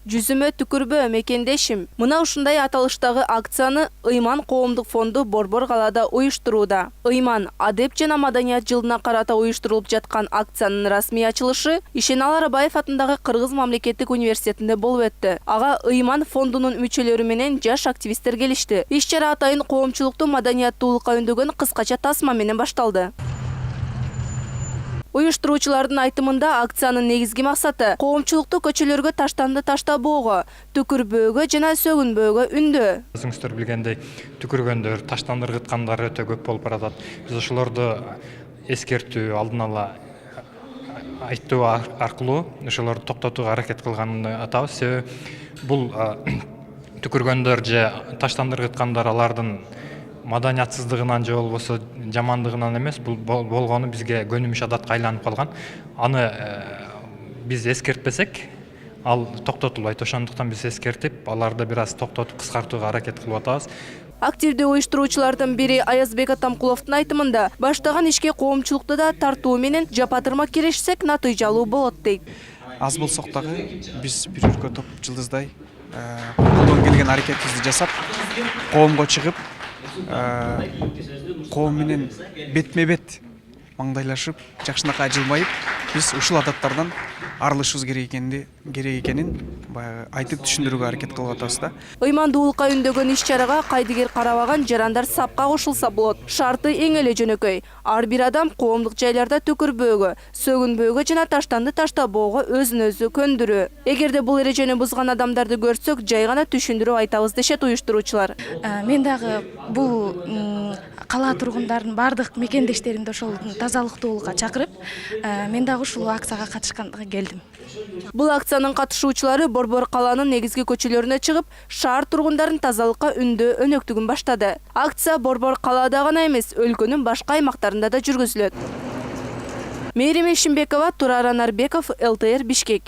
Жүзүмө түкүрбө мекендешим. Мына ушундай аталыштагы акцияны Ыйман коомдук фонду Борбор калаада уюштурууда. Ыйман Адеп жана маданият жылына карата уюштурулуп жаткан акциянын расмий ачылышы Ишеналы Арабаев атындагы Кыргыз мамлекеттик университетинде болуп өттү. Ага Ыйман фондунун мүчөлөрү менен жаш активисттер келишти. Иш-чара атайын коомчулукту маданияттуулукка үндөгөн кыскача тасма менен башталды. Уюштуруучулардын айтымында акциянын негизги максаты коомчулукту көчөлөргө таштанды таштабоого, түкүрбөөгө жана сөгүнбөөгө үндөө. Өзүңүздөр билгендей, түкүргөндөр, таштандыргыткандар өтө көп болуп баратат. Биз ошолорду эскертүү, алдын ала айттоо аркылуу ошолорду токтотууга аракет кылганын атабыз. Себеби бул түкүргөндөр же таштандыргыткандар алардын маданиятсыздыгынан же болбосо жамандыгынан эмес, бул болгону бизге көнүмүш адатка айланып калган. Аны биз эскертпесек, ал токтотулбайт. Ошондуктан биз эскертип, аларды бир аз токтотуп, кыскартууга аракет кылып атабыз. Активдүү уюштуруучулардын бири Аязбек Атамкуловдун айтымында, баштаган ишке коомчулукту да тартуу менен жапатырма киришсек натыйжалуу болот дейт. Аз болсок дагы биз бир өлкө топ жылдыздай колдон келген аракетибизди жасап, коомго чыгып, коом менен бетме-бет маңдайлашып, жакшынакай жылмайып, биз ушул адаттардан арылышыбыз керек экенин айтып түшүндүрүүгө аракет кылып атабыз да. Ыймандуулукка үндөгөн иш-чарага кайдыгер карабаган жарандар сапка кошулса болот. Шарты эң эле жөнөкөй. Ар бир адам коомдук жайларда түкүрбөөгө, сөгүнбөөгө жана таштанды таштабоого өзүн өзү көндүрүү. Эгерде бул эрежени бузган адамдарды көрсөк, жай гана түшүндүрүп айтабыз дешет уюштуруучулар. Мен дагы бул кала тургундарын бардык мекендештеримди ошол тазалыктуулукка чакырып, мен дагы ушул акцияга катышканга келдим. Бул акциянын катышуучулары Борбор калаанын негизги көчөлөрүнө чыгып, шаар тургундарын тазалыкка үндөө өнөктүгүн баштады. Акция Борбор калаада гана эмес, өлкөнүн башка аймактарында да жүргүзүлөт. Мээрим Ишимбекова, Турар Анарбеков, ЛТР Бишкек.